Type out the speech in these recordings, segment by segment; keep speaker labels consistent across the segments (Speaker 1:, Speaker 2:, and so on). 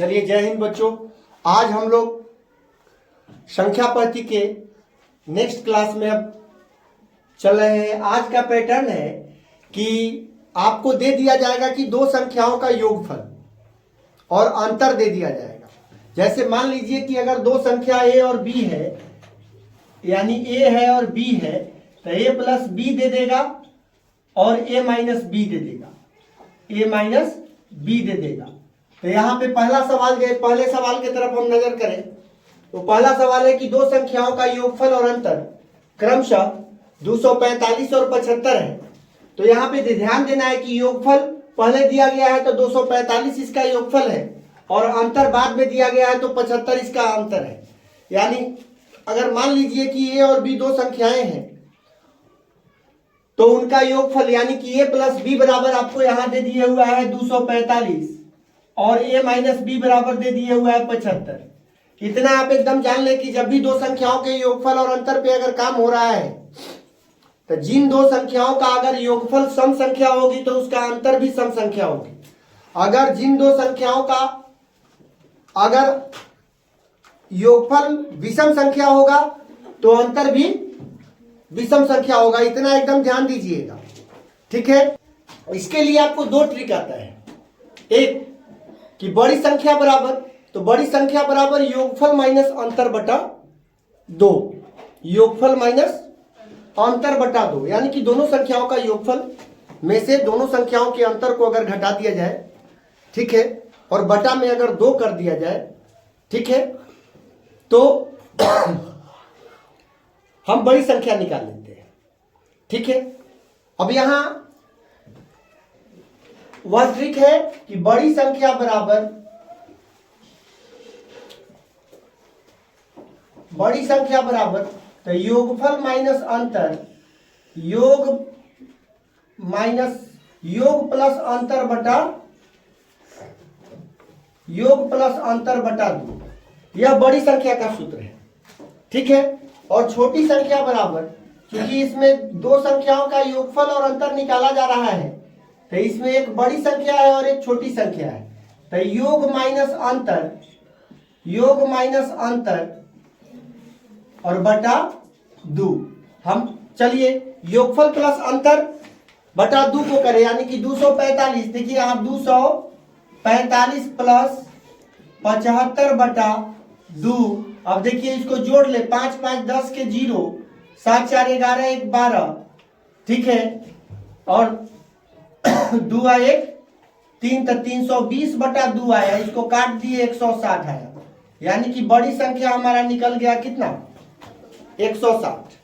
Speaker 1: चलिए, जय हिंद बच्चों। आज हम लोग संख्या पद्धति के नेक्स्ट क्लास में अब चल रहे हैं। आज का पैटर्न है कि आपको दे दिया जाएगा कि दो संख्याओं का योगफल और अंतर दे दिया जाएगा। जैसे मान लीजिए कि अगर दो संख्या a और b है, यानी a है और b है, तो a प्लस b दे देगा और a माइनस b दे देगा, a माइनस b दे देगा। तो यहाँ पे पहले सवाल की तरफ हम नजर करें तो पहला सवाल है कि दो संख्याओं का योगफल और अंतर क्रमशः 245 और 75 है। तो यहाँ पे ध्यान देना है कि योगफल पहले दिया गया है तो 245 इसका योगफल है और अंतर बाद में दिया गया है तो 75 इसका अंतर है। यानी अगर मान लीजिए कि a और b दो संख्याएं हैं तो उनका योगफल यानी कि a प्लस b बराबर आपको यहाँ दे दिया हुआ है 245 और a माइनस b बराबर दे दिया हुआ है 75। इतना आप एकदम जान ले कि जब भी दो संख्याओं के योगफल और अंतर पे अगर काम हो रहा है तो जिन दो संख्याओं का अगर योगफल सम संख्या होगी तो उसका अंतर भी सम संख्या होगी। अगर जिन दो संख्याओं का अगर योगफल विषम संख्या होगा तो अंतर भी विषम संख्या होगा। इतना एकदम ध्यान दीजिएगा, ठीक है। इसके लिए आपको दो ट्रिक आता है। एक कि बड़ी संख्या बराबर, तो बड़ी संख्या बराबर योगफल माइनस अंतर बटा 2, योगफल माइनस अंतर बटा 2, यानी कि दोनों संख्याओं का योगफल में से दोनों संख्याओं के अंतर को अगर घटा दिया जाए, ठीक है, और बटा में अगर 2 कर दिया जाए, ठीक है, तो हम बड़ी संख्या निकाल लेते हैं, ठीक है। अब यहां वह ट्रिक है कि बड़ी संख्या बराबर तो योगफल माइनस अंतर, योग प्लस अंतर बटा 2, यह बड़ी संख्या का सूत्र है, ठीक है। और छोटी संख्या बराबर, क्योंकि इसमें दो संख्याओं का योगफल और अंतर निकाला जा रहा है तो इसमें एक बड़ी संख्या है और एक छोटी संख्या है, तो योग माइनस अंतर और बटा 2। हम चलिए योगफल प्लस अंतर बटा 2 को करें, यानी कि 245। देखिए आप 245 प्लस 75 बटा 2। अब देखिए इसको जोड़ ले, 5 5 10 के 0, 7 4 11 1 12, ठीक है, और 2 1 3 तो 320 बटा 2 आया, इसको काट दिए 160 आया, यानी कि बड़ी संख्या हमारा निकल गया कितना, 160।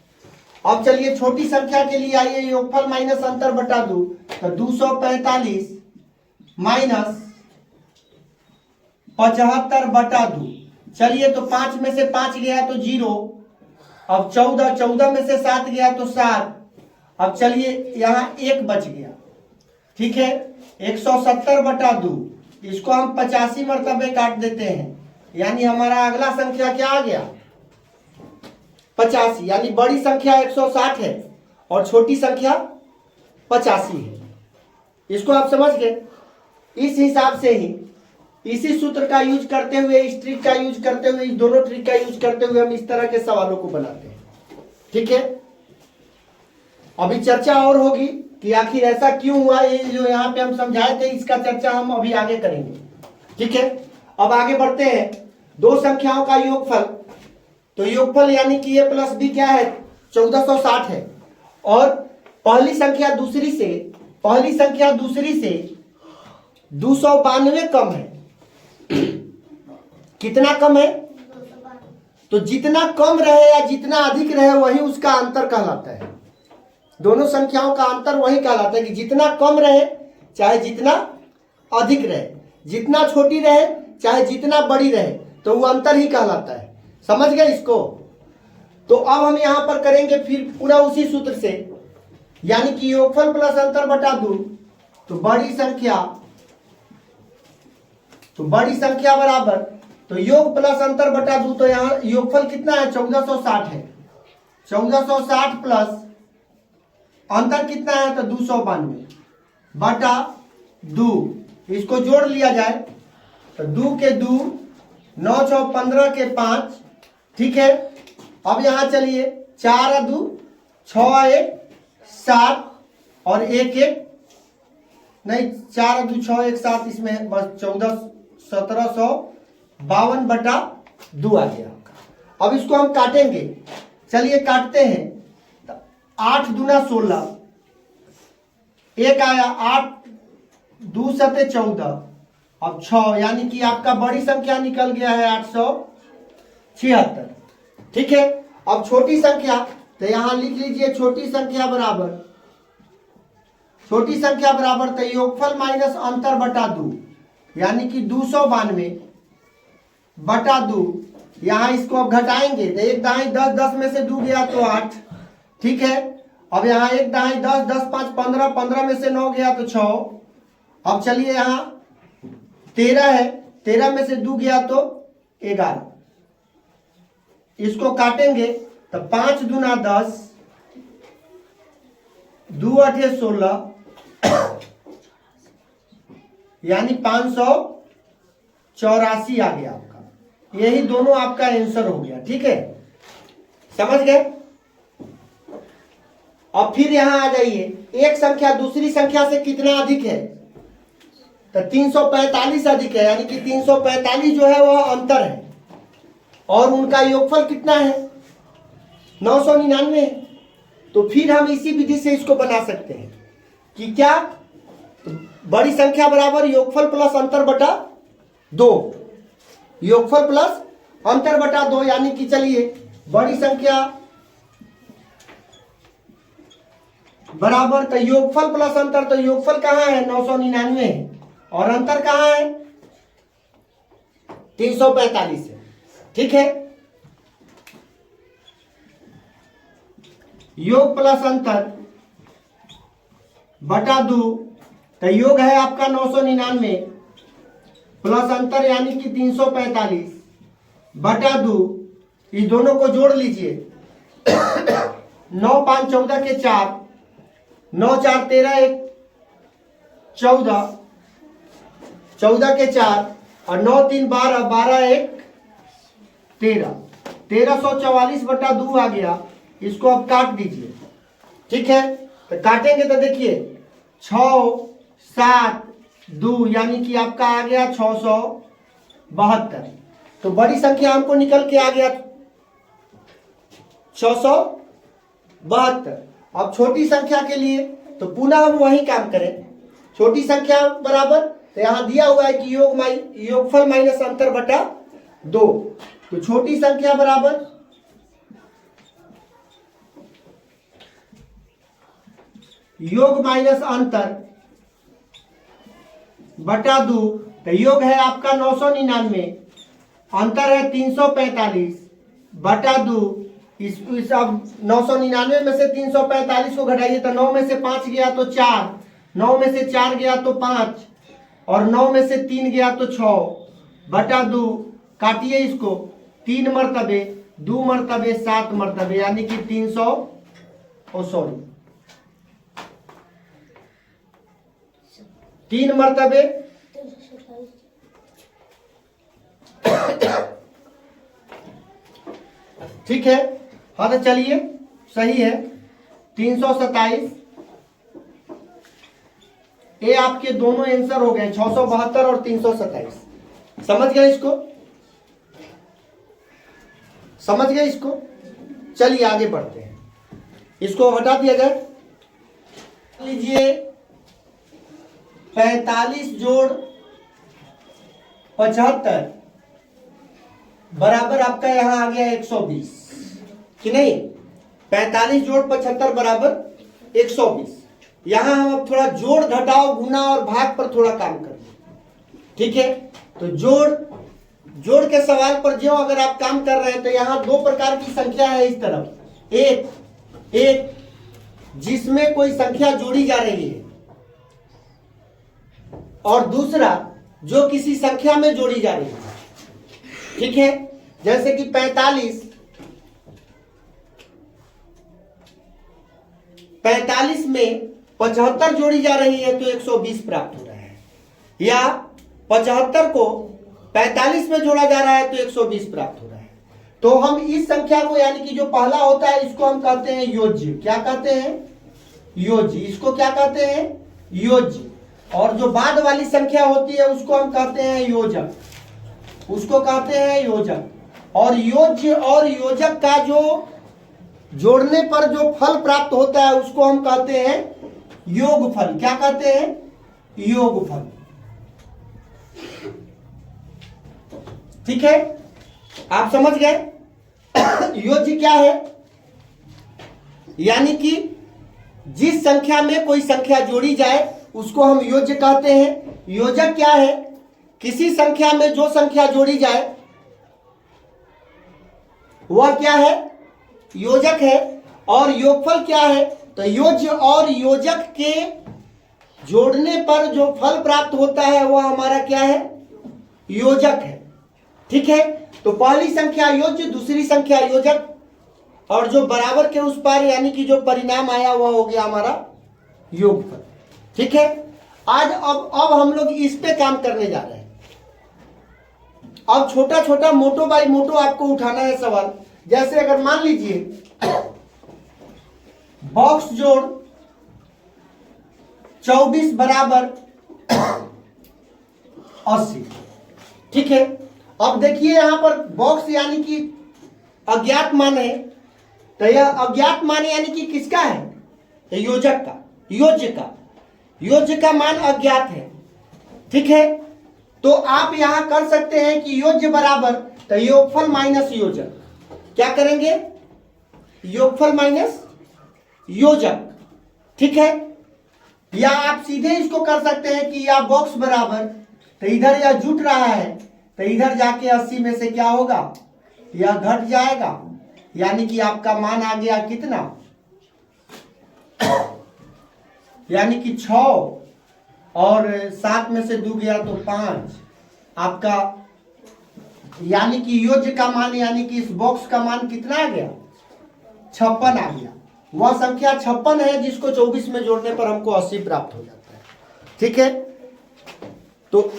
Speaker 1: अब चलिए छोटी संख्या के लिए आइए, योगफल माइनस अंतर बटा 2, तो 245 माइनस 75 बटा 2। चलिए तो 5 में से 5 गया तो 0, अब 14 में से 7 गया तो 7। अब चलिए यहाँ 1 बच गया, ठीक है, 170 बटा 2, इसको हम 85 मरतबे काट देते हैं, यानी हमारा अगला संख्या क्या आ गया, 85। यानी बड़ी संख्या 160 है और छोटी संख्या 85 है। इसको आप समझ गए। इस हिसाब से ही, इसी सूत्र का यूज करते हुए, इस ट्रिक का यूज करते हुए, इस दोनों ट्रिक का यूज करते हुए हम इस तरह के सवालों को बनाते हैं, ठीक है। अभी चर्चा और होगी कि आखिर ऐसा क्यों हुआ, ये जो यहाँ पे हम समझाए थे इसका चर्चा हम अभी आगे करेंगे, ठीक है। अब आगे बढ़ते हैं। दो संख्याओं का योगफल, तो योगफल यानी कि a प्लस b क्या है, 1460 है, और पहली संख्या दूसरी से 292 कम है। कितना कम है, तो जितना कम रहे या जितना अधिक रहे वही उसका अंतर कहलाता है। दोनों संख्याओं का अंतर वही कहलाता है कि जितना कम रहे चाहे जितना अधिक रहे, जितना छोटी रहे चाहे जितना बड़ी रहे, तो वो अंतर ही कहलाता है। समझ गए इसको। तो अब हम यहां पर करेंगे फिर पूरा उसी सूत्र से, यानी कि योगफल प्लस अंतर बटा 2, तो बड़ी संख्या बराबर, तो योग प्लस अंतर बटा 2, तो यहाँ योगफल कितना है, 1460 है, 1460 प्लस अंतर कितना है तो 292 बटा 2, इसको जोड़ लिया जाए तो 2 के 2, 9 6 15 के 5, ठीक है। अब यहां चलिए 4 2 6 1 7 और 1 1 नहीं, 4 2 6 1 7, इसमें बस 14 1752 बटा 2 आ गया आपका। अब इसको हम काटेंगे, चलिए काटते हैं। 8 दूना 16, एक आया 8 2 सते 14, अब 6, यानी कि आपका बड़ी संख्या निकल गया है 876, ठीक है। अब छोटी संख्या, तो यहां लिख लीजिए छोटी संख्या बराबर, छोटी संख्या बराबर तो योगफल माइनस अंतर बटा 2, यानी कि 292 बटा 2। यहां इसको अब घटाएंगे तो 1 दाई 10, 10 में से 2 गया तो 8, ठीक है। अब यहाँ 1 दाई 10, 10 5 15, 15 में से 9 गया तो 6। अब चलिए यहाँ 13 है, 13 में से 2 गया तो 11। इसको काटेंगे तो 5 दूना 10, 2 8 16, यानी 584 आ गया आपका। यही दोनों आपका आंसर हो गया, ठीक है, समझ गए। अब फिर यहां आ जाइए, एक संख्या दूसरी संख्या से कितना अधिक है, तो 345 अधिक है, यानी कि 345 जो है वह अंतर है, और उनका योगफल कितना है 999 है। तो फिर हम इसी विधि से इसको बना सकते हैं कि क्या, बड़ी संख्या बराबर योगफल प्लस अंतर बटा 2, योगफल प्लस अंतर बटा 2, यानी कि चलिए बड़ी संख्या बराबर तो योगफल प्लस अंतर, तो योगफल कहाँ है 999 है, और अंतर कहाँ है 345 है, ठीक है। योग प्लस अंतर बटा 2, तो योग है आपका 999 प्लस अंतर यानी कि 345 बटा 2, इस दोनों को जोड़ लीजिए। 9 5 14 के 4, 9 4 13 1 14, 14 के 4 और 9 3 12, 12 1 13, 1344 बटा 2 आ गया। इसको अब काट दीजिए, ठीक है। तो काटेंगे तो देखिए 6 7 2, यानी कि आपका आ गया 672। तो बड़ी संख्या हमको निकल के आ गया 672। अब छोटी संख्या के लिए तो पुनः हम वही काम करें, छोटी संख्या बराबर, तो यहां दिया हुआ है कि योगफल माइनस अंतर बटा 2, तो छोटी संख्या बराबर योग माइनस अंतर बटा 2, तो योग है आपका 999, अंतर है 345 बटा 2। इस अब 999 में से 345 को घटाइए तो 9 में से 5 गया तो 4, 9 में से 4 गया तो 5, और 9 में से 3 गया तो 6 बटा 2। काटिए इसको, 3 मरतबे 2 मरतबे 7 मरतबे, यानी कि 3 मरतबे ठीक है। हाँ तो चलिए सही है 327। ये आपके दोनों आंसर हो गए 672 और 327। समझ गए इसको, समझ गए इसको। चलिए आगे बढ़ते हैं, इसको हटा दिया जाए। लीजिए 45 जोड़ 75 बराबर आपका यहां आ गया 120 कि नहीं। 45 जोड़ 75 बराबर 120। यहां हम अब थोड़ा जोड़ घटाव गुना और भाग पर थोड़ा काम करेंगे, ठीक है। तो जोड़ के सवाल पर जो अगर आप काम कर रहे हैं तो यहां 2 प्रकार की संख्या है इस तरफ। एक जिसमें कोई संख्या जोड़ी जा रही है, और दूसरा जो किसी संख्या में जोड़ी जा रही है, ठीक है। जैसे कि 45 में 75 जोड़ी जा रही है तो 120 प्राप्त हो रहा है, या 75 को 45 में जोड़ा जा रहा है तो 120 प्राप्त हो रहा है। तो हम इस संख्या को यानी कि जो पहला होता है इसको हम कहते हैं योज्य। क्या कहते हैं? योज्य। इसको क्या कहते हैं? योज्य। और जो बाद वाली संख्या होती है उसको हम कहते हैं योजक, उसको कहते हैं योजक। और योज्य और योजक का जो जोड़ने पर जो फल प्राप्त होता है उसको हम कहते हैं योगफल। क्या कहते हैं? योगफल। ठीक है, आप समझ गए? योज्य क्या है? यानी कि जिस संख्या में कोई संख्या जोड़ी जाए उसको हम योज्य कहते हैं। योजक क्या है? किसी संख्या में जो संख्या जोड़ी जाए वह क्या है? योजक है। और योगफल क्या है? तो योज्य और योजक के जोड़ने पर जो फल प्राप्त होता है वह हमारा क्या है? योजक है। ठीक है, तो पहली संख्या योज्य, दूसरी संख्या योजक, और जो बराबर के उस पार यानी कि जो परिणाम आया वह हो गया हमारा योगफल। ठीक है, आज अब हम लोग इस पे काम करने जा रहे हैं। अब छोटा छोटा मोटो बाई मोटो आपको उठाना है सवाल। जैसे अगर मान लीजिए बॉक्स जोड़ 24 बराबर 80। ठीक है, अब देखिए यहां पर बॉक्स यानी कि अज्ञात मान है, तो यह अज्ञात मान यानी कि किसका है? योजक का, योज्य का। योज्य का मान अज्ञात है। ठीक है, तो आप यहां कर सकते हैं कि योज्य बराबर तो योगफल माइनस योजक। क्या करेंगे? योगफल माइनस योजक। ठीक है, या आप सीधे इसको कर सकते हैं कि या बॉक्स बराबर तो इधर यह जुट रहा है तो इधर जाके 80 में से क्या होगा? यह घट जाएगा, यानी कि आपका मान आ गया कितना? यानी कि 6 और 7 में से 2 गया तो 5 आपका, यानी कि योज्य का मान यानी कि इस बॉक्स का मान कितना आ गया? 56 आ गया। वह संख्या 56 है जिसको 24 में जोड़ने पर हमको 80 प्राप्त हो जाता है। ठीक है, तो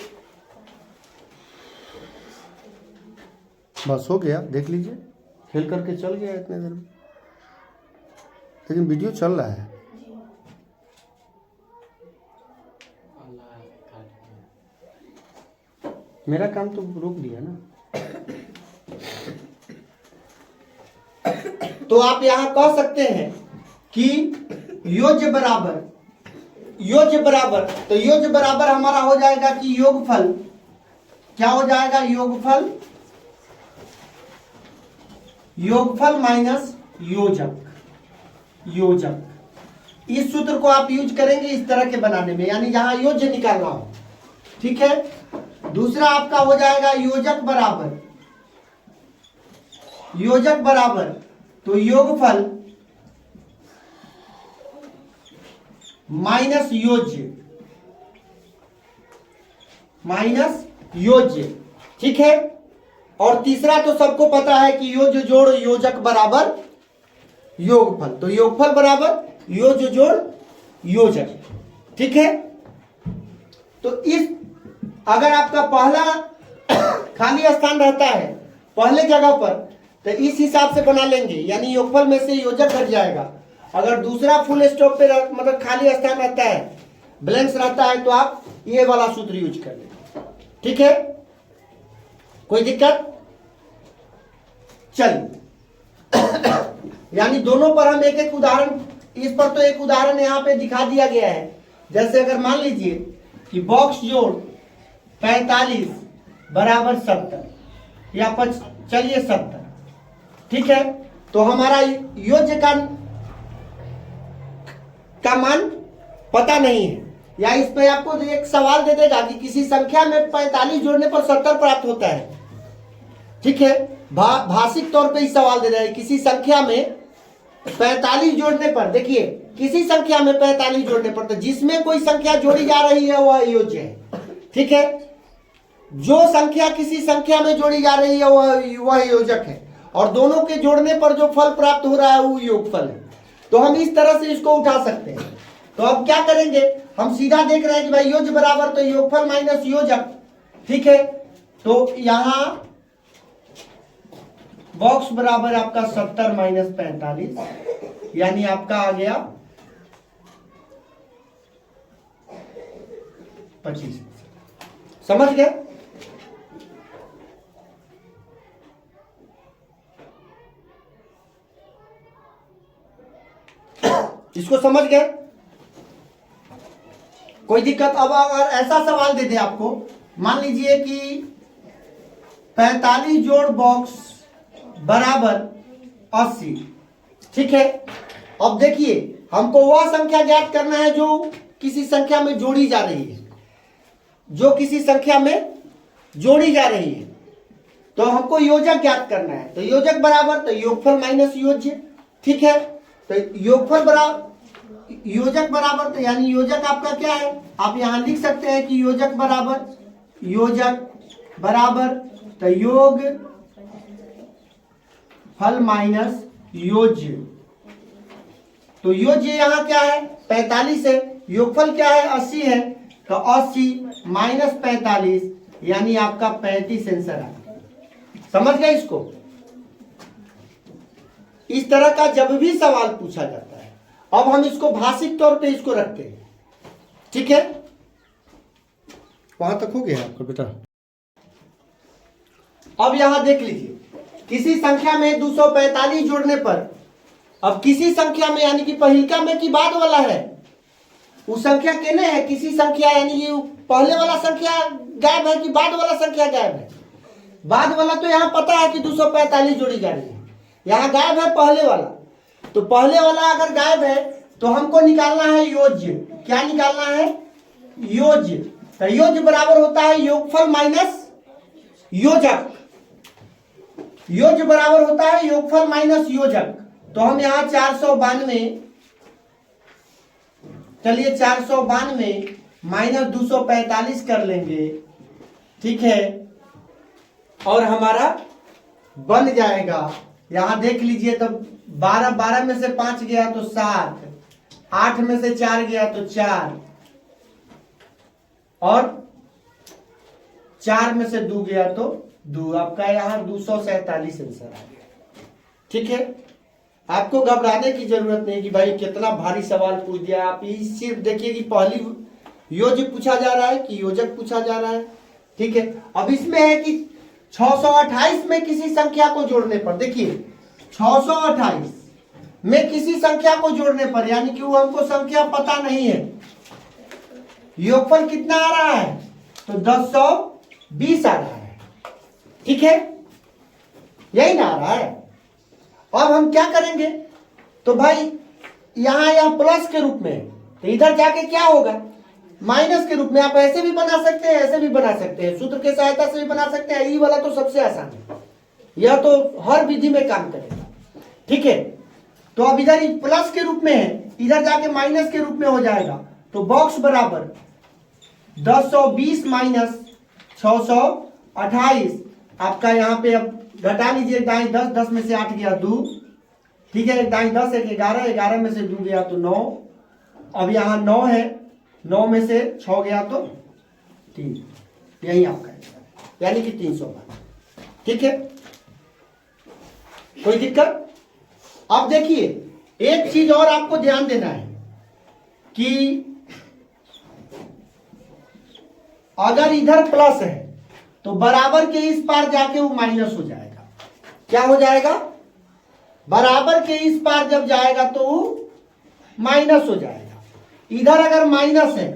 Speaker 1: बस हो गया, देख लीजिए, खेल करके चल गया इतने देर में, लेकिन वीडियो चल रहा है। मेरा काम तो रोक दिया ना। तो आप यहां कह सकते हैं कि योज्य बराबर तो योज्य बराबर हमारा हो जाएगा कि योगफल। क्या हो जाएगा? योगफल माइनस योजक। इस सूत्र को आप यूज करेंगे इस तरह के बनाने में, यानी जहां योज्य निकालना हो। ठीक है, दूसरा आपका हो जाएगा योजक बराबर तो योगफल माइनस योज्य। ठीक है, और तीसरा तो सबको पता है कि योज्य जोड़ योजक बराबर योगफल, तो योगफल बराबर योज्य जोड़ योजक। ठीक है, तो इस अगर आपका पहला खाली स्थान रहता है पहले जगह पर तो इस हिसाब से बना लेंगे, यानी योगफल में से योजक घट जाएगा। अगर दूसरा फुल स्टॉप पे मतलब खाली स्थान रहता है, ब्लैंक्स रहता है, तो आप ये वाला सूत्र यूज कर लेंगे। ठीक है, कोई दिक्कत? चलिए यानी दोनों पर हम एक एक उदाहरण, इस पर तो एक उदाहरण यहाँ पे दिखा दिया गया है। जैसे अगर मान लीजिए कि बॉक्स जोड़ 45 बराबर 70 या चलिए 70। ठीक है, तो हमारा योज्य का मान पता नहीं है, या इस पे आपको एक सवाल दे देगा कि किसी संख्या में 45 जोड़ने पर 70 प्राप्त होता है। ठीक है, भाषिक तौर पे ही सवाल दे रहा है किसी संख्या में 45 जोड़ने पर। देखिए, किसी संख्या में 45 जोड़ने पर, तो जिसमें कोई संख्या जोड़ी जा रही है वह योज्य है। ठीक है, जो संख्या किसी संख्या में जोड़ी जा रही है वह योजक है, और दोनों के जोड़ने पर जो फल प्राप्त हो रहा है वो योगफल है। तो हम इस तरह से इसको उठा सकते हैं। तो अब क्या करेंगे? हम सीधा देख रहे हैं कि भाई योज्य बराबर तो योगफल माइनस योजक। ठीक है, तो यहां बॉक्स बराबर आपका 70 माइनस 45, यानी आपका आ गया 25। समझ गए? इसको समझ गए? कोई दिक्कत? अब अगर ऐसा सवाल दे दे आपको, मान लीजिए कि 45 जोड़ बॉक्स बराबर 80, ठीक है। अब देखिए, हमको वह संख्या ज्ञात करना है जो किसी संख्या में जोड़ी जा रही है, जो किसी संख्या में जोड़ी जा रही है। तो हमको योजक ज्ञात करना है। तो योजक बराबर तो योगफल माइनस योज्य, ठीक है। तो योगफल बराबर योजक बराबर, तो यानी योजक आपका क्या है, आप यहां लिख सकते हैं कि योजक बराबर तो योग फल माइनस योज्य। तो योज्य यहां क्या है, 45 है। योगफल क्या है, 80 है। तो 80 माइनस 45, यानी आपका 35 आंसर है। समझ गए इसको? इस तरह का जब भी सवाल पूछा जाता है, अब हम इसको भाषिक तौर पे इसको रखते हैं, ठीक है। वहां तक हो गया आपका बेटा? अब यहां देख लीजिए, किसी संख्या में 245 जोड़ने पर, अब किसी संख्या में यानी कि पहिलका में की बाद वाला है, वो संख्या केने है, किसी संख्या यानी कि पहले वाला संख्या गायब है कि बाद वाला संख्या गायब है। बाद वाला तो यहाँ पता है कि 245 जोड़ी जा रही है, यहाँ गायब है पहले वाला। तो पहले वाला अगर गायब है तो हमको निकालना है योज्य। क्या निकालना है, योज्य। तो योज्य बराबर होता है योगफल माइनस योजक। योज्य बराबर होता है योगफल माइनस योजक। तो हम यहां 492, चलिए 492 माइनस 245 कर लेंगे, ठीक है। और हमारा बन जाएगा, यहां देख लीजिए, तो 12 में से 5 गया तो 7, 8 में से 4 गया तो 4, और 4 में से 2 गया तो 2। आपका यहां 247 आंसर आ गया, ठीक है। आपको घबराने की जरूरत नहीं कि भाई कितना भारी सवाल पूछ दिया। आप सिर्फ देखिए कि पहली योज्य पूछा जा रहा है कि योजक पूछा जा रहा है, ठीक है। अब इसमें है कि 628 में किसी संख्या को जोड़ने पर, देखिए 628 में किसी संख्या को जोड़ने पर, यानी कि वो हमको संख्या पता नहीं है, योगफल कितना आ रहा है, तो 1020 आ रहा है, ठीक है। यही ना आ रहा है। अब हम क्या करेंगे, तो भाई यहां यह प्लस के रूप में, तो इधर जाके क्या होगा, माइनस के रूप में। आप ऐसे भी बना सकते हैं, ऐसे भी बना सकते हैं, सूत्र के सहायता से भी बना सकते हैं। ई वाला तो सबसे आसान है, यह तो हर विधि में काम करेगा, ठीक है। तो अब इधर प्लस के रूप में है, इधर जाके माइनस के रूप में हो जाएगा। तो बॉक्स बराबर 1020 माइनस 628, आपका यहाँ पे अब घटा लीजिए, दाएं 10, 10 में से 8 गया 2, ठीक है। दाएं 10 एक 11, 11 में से 2 गया तो 9। अब यहाँ 9 है, 9 में से 6 गया तो 3, यही आपका आंसर, यानी कि 312, ठीक है। कोई दिक्कत? अब देखिए, एक चीज और आपको ध्यान देना है कि अगर इधर प्लस है तो बराबर के इस पार जाके वो माइनस हो जाएगा। क्या हो जाएगा, बराबर के इस पार जब जाएगा तो वो माइनस हो जाएगा। इधर अगर माइनस है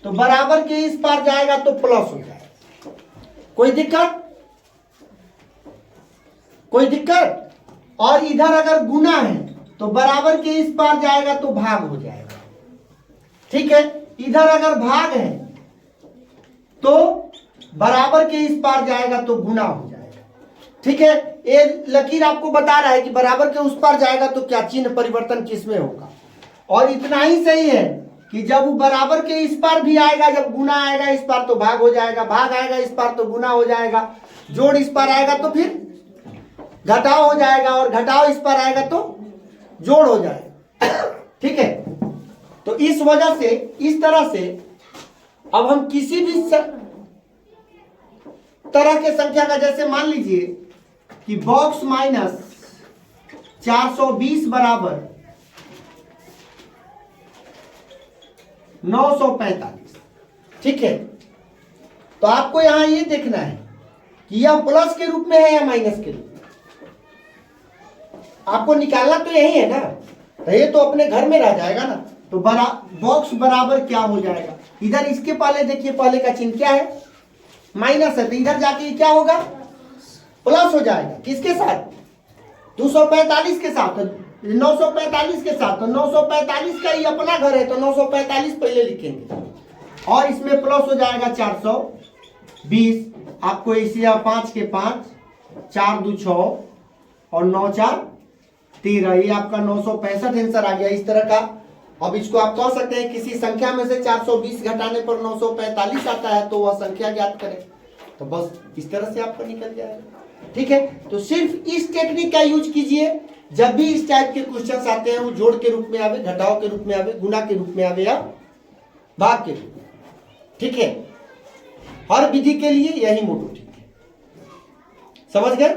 Speaker 1: तो बराबर के इस पार जाएगा तो प्लस हो जाएगा। कोई दिक्कत? कोई दिक्कत? और इधर अगर गुना है तो बराबर के इस पार जाएगा तो भाग हो जाएगा, ठीक है। इधर अगर भाग है तो बराबर के इस पार जाएगा तो गुना हो जाएगा, ठीक है। ये लकीर आपको बता रहा है कि बराबर के उस पार जाएगा तो क्या चिन्ह परिवर्तन किसमें होगा। और इतना ही सही है कि जब वो बराबर के इस पार भी आएगा, जब गुना आएगा इस पार तो भाग हो जाएगा, भाग आएगा इस पार तो गुना हो जाएगा, जोड़ इस पार आएगा तो फिर घटाव हो जाएगा, और घटाव इस पर आएगा तो जोड़ हो जाएगा, ठीक है। तो इस वजह से, इस तरह से अब हम किसी भी तरह के संख्या का, जैसे मान लीजिए कि बॉक्स माइनस 420 बराबर 945, ठीक है। तो आपको यहां ये देखना है कि यह प्लस के रूप में है या माइनस के रूप में। आपको निकालना तो यही है ना, तो ये तो अपने घर में रह जाएगा ना। तो बॉक्स बराबर क्या हो जाएगा, इधर इसके पहले देखिए, पहले का चिन्ह क्या है, माइनस है, तो इधर जाके क्या होगा, प्लस हो जाएगा। किसके साथ, 245 के साथ, 945 के साथ। तो 945 का ही अपना घर है, तो 945 पहले लिखेंगे और इसमें प्लस हो जाएगा 420। आपको इसी 5 के 5, 4 2 6 और 9 4 13, ये आपका 965 आंसर आ गया। इस तरह का, अब इसको आप कह सकते हैं किसी संख्या में से 420 घटाने पर 945 आता है, तो वह संख्या ज्ञात करें। तो बस इस तरह से आपका निकल जाएगा, ठीक है। तो सिर्फ इस टेक्निक का यूज कीजिए जब भी इस टाइप के क्वेश्चंस आते हैं, वो जोड़ के रूप में आवे, घटाव के रूप में आवे, गुणा के रूप में आवे या भाग के रूप में, ठीक है। हर विधि के लिए यही मोटो ठीक है, समझ गए।